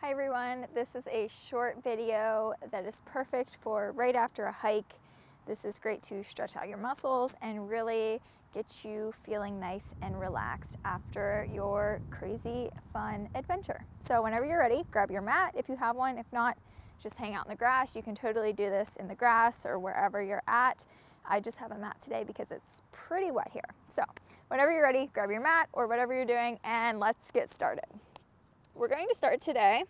Hi everyone, this is a short video that is perfect for right after a hike. This is great to stretch out your muscles and really get you feeling nice and relaxed after your crazy fun adventure. So whenever you're ready, grab your mat if you have one. If not, just hang out in the grass. You can totally do this in the grass or wherever you're at. I just have a mat today because it's pretty wet here. So whenever you're ready, grab your mat or whatever you're doing and let's get started. We're going to start today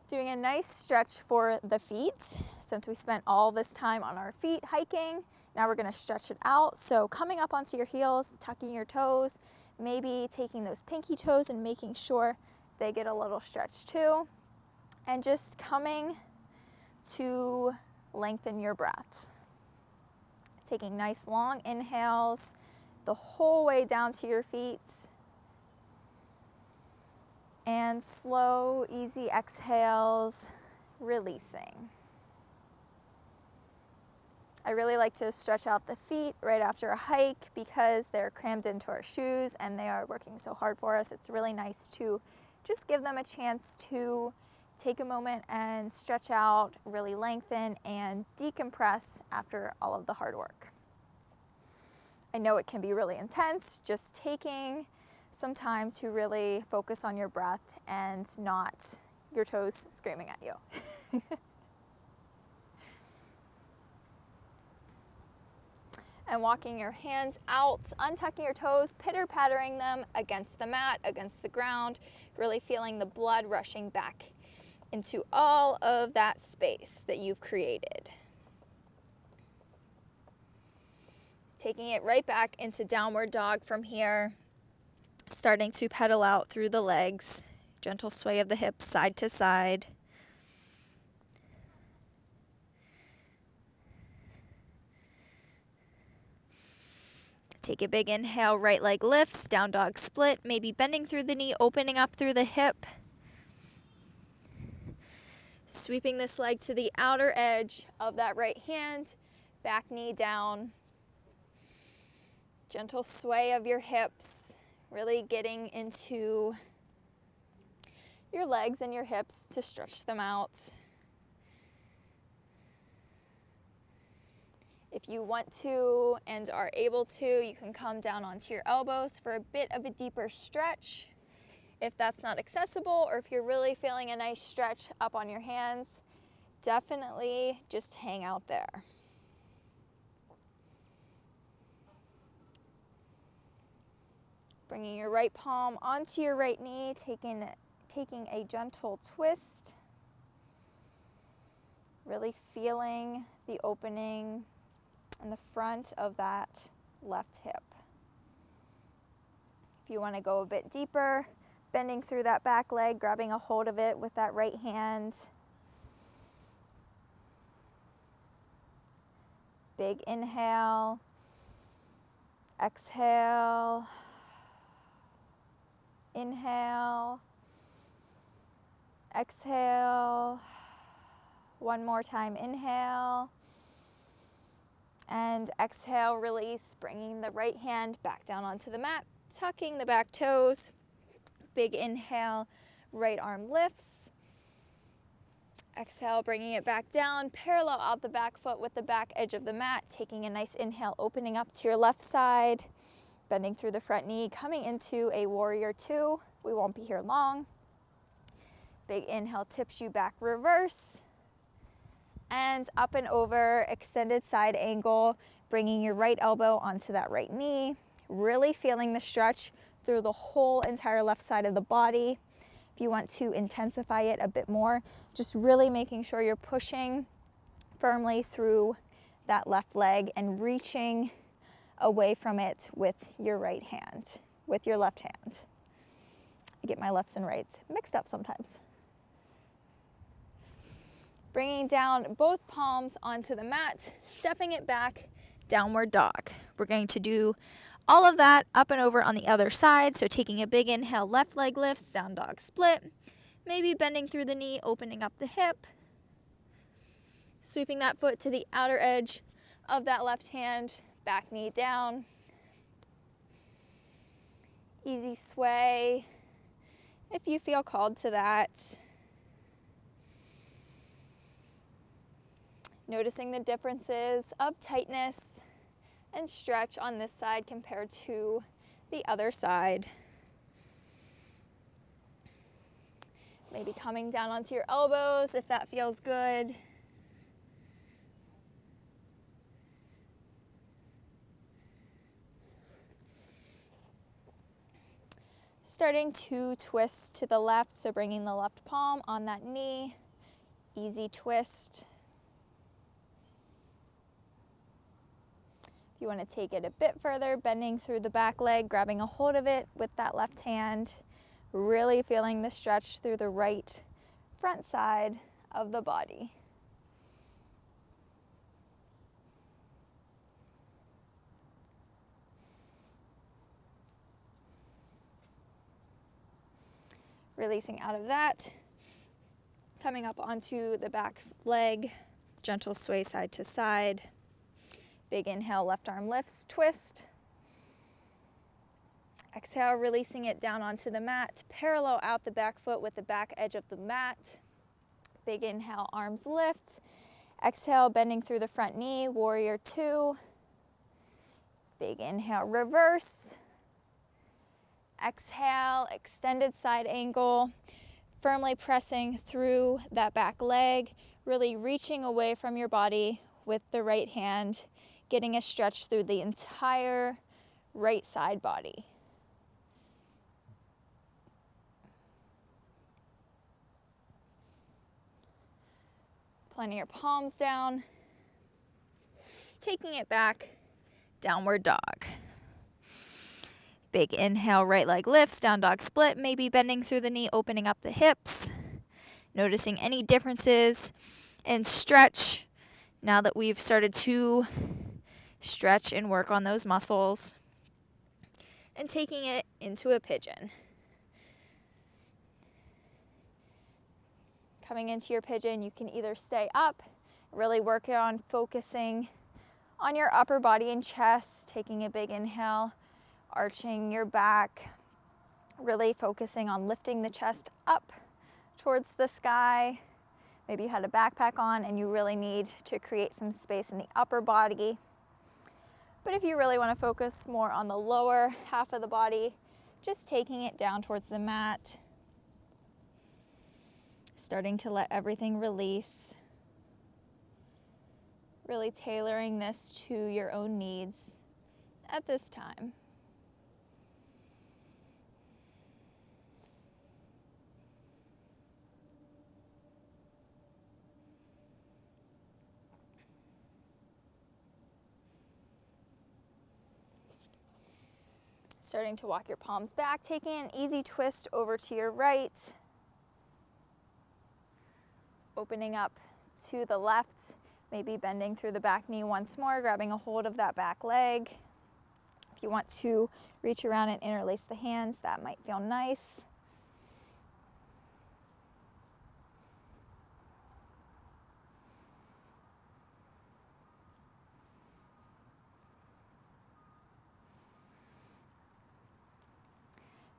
doing a nice stretch for the feet. Since we spent all this time on our feet hiking, now we're going to stretch it out. So coming up onto your heels, tucking your toes, maybe taking those pinky toes and making sure they get a little stretch too. And just coming to lengthen your breath. Taking nice long inhales the whole way down to your feet. And slow, easy exhales, releasing. I really like to stretch out the feet right after a hike because they're crammed into our shoes and they are working so hard for us. It's really nice to just give them a chance to take a moment and stretch out, really lengthen and decompress after all of the hard work. I know it can be really intense, just taking some time to really focus on your breath and not your toes screaming at you. And walking your hands out, untucking your toes, pitter-pattering them against the mat, against the ground, really feeling the blood rushing back into all of that space that you've created. Taking it right back into downward dog from here. Starting to pedal out through the legs, gentle sway of the hips side to side. Take a big inhale, right leg lifts, down dog split, maybe bending through the knee, opening up through the hip. Sweeping this leg to the outer edge of that right hand, back knee down. Gentle sway of your hips. Really getting into your legs and your hips to stretch them out. If you want to and are able to, you can come down onto your elbows for a bit of a deeper stretch. If that's not accessible, or if you're really feeling a nice stretch up on your hands, definitely just hang out there. Bringing your right palm onto your right knee, taking a gentle twist. Really feeling the opening in the front of that left hip. If you want to go a bit deeper, bending through that back leg, grabbing a hold of it with that right hand. Big inhale, exhale. Inhale, exhale, one more time, inhale, and exhale, release, bringing the right hand back down onto the mat, tucking the back toes, big inhale, right arm lifts, exhale, bringing it back down, parallel out the back foot with the back edge of the mat, taking a nice inhale, opening up to your left side, bending through the front knee, coming into a warrior two. We won't be here long. Big inhale tips you back, reverse. And up and over, extended side angle, bringing your right elbow onto that right knee. Really feeling the stretch through the whole entire left side of the body. If you want to intensify it a bit more, just really making sure you're pushing firmly through that left leg and reaching away from it with your right hand, with your left hand. I get my lefts and rights mixed up sometimes. Bringing down both palms onto the mat, stepping it back, downward dog. We're going to do all of that up and over on the other side. So taking a big inhale, left leg lifts, down dog split, maybe bending through the knee, opening up the hip, sweeping that foot to the outer edge of that left hand, back knee down. Easy sway if you feel called to that. Noticing the differences of tightness and stretch on this side compared to the other side. Maybe coming down onto your elbows if that feels good. Starting to twist to the left, so bringing the left palm on that knee. Easy twist. If you want to take it a bit further, bending through the back leg, grabbing a hold of it with that left hand, really feeling the stretch through the right front side of the body. Releasing out of that, coming up onto the back leg, gentle sway side to side. Big inhale, left arm lifts, twist. Exhale, releasing it down onto the mat. Parallel out the back foot with the back edge of the mat. Big inhale, arms lift. Exhale, bending through the front knee, warrior two. Big inhale, reverse. Exhale, extended side angle, firmly pressing through that back leg, really reaching away from your body with the right hand, getting a stretch through the entire right side body. Planting your palms down, taking it back, downward dog. Big inhale, right leg lifts, down dog split, maybe bending through the knee, opening up the hips. Noticing any differences in stretch now that we've started to stretch and work on those muscles. And taking it into a pigeon. Coming into your pigeon, you can either stay up, really work on focusing on your upper body and chest, taking a big inhale, arching your back, really focusing on lifting the chest up towards the sky. Maybe you had a backpack on and you really need to create some space in the upper body. But if you really want to focus more on the lower half of the body, just taking it down towards the mat, starting to let everything release, really tailoring this to your own needs at this time. Starting to walk your palms back, taking an easy twist over to your right. Opening up to the left, maybe bending through the back knee once more, grabbing a hold of that back leg. If you want to reach around and interlace the hands, that might feel nice.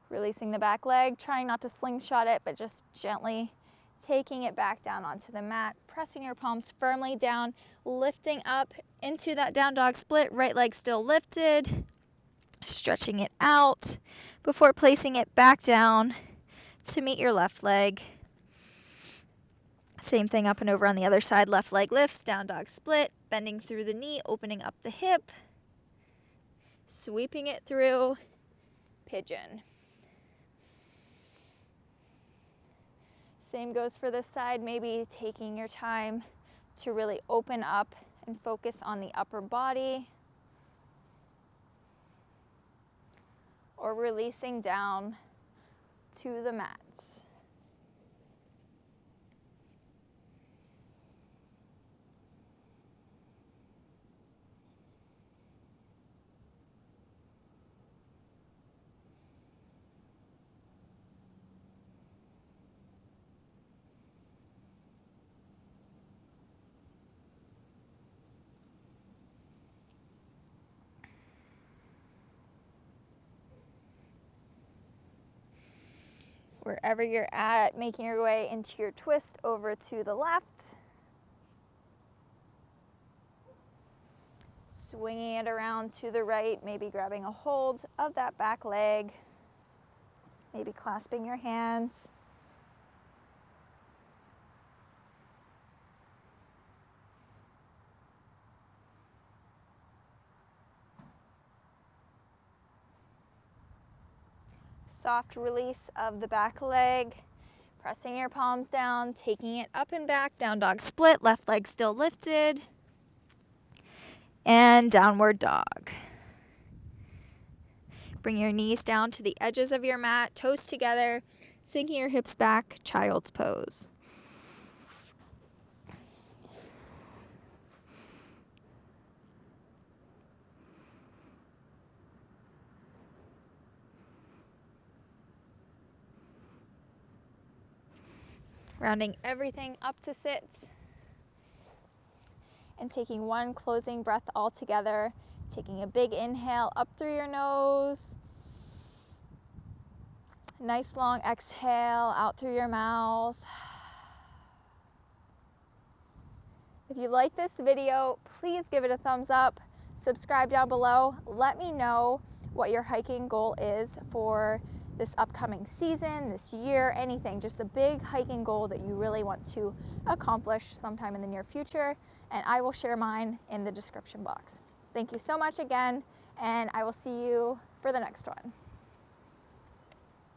Releasing the back leg, trying not to slingshot it, but just gently taking it back down onto the mat, pressing your palms firmly down, lifting up into that down dog split, right leg still lifted, stretching it out before placing it back down to meet your left leg. Same thing up and over on the other side, left leg lifts, down dog split, bending through the knee, opening up the hip, sweeping it through, pigeon. Same goes for this side, maybe taking your time to really open up and focus on the upper body, or releasing down to the mat. Wherever you're at, making your way into your twist over to the left. Swinging it around to the right, maybe grabbing a hold of that back leg, maybe clasping your hands. Soft release of the back leg, pressing your palms down, taking it up and back, down dog split, left leg still lifted, and downward dog. Bring your knees down to the edges of your mat, toes together, sinking your hips back, child's pose. Rounding everything up to sit. And taking one closing breath all together. Taking a big inhale up through your nose. Nice long exhale out through your mouth. If you like this video, please give it a thumbs up. Subscribe down below. Let me know what your hiking goal is for this upcoming season, this year, anything, just a big hiking goal that you really want to accomplish sometime in the near future, and I will share mine in the description box. Thank you so much again, and I will see you for the next one.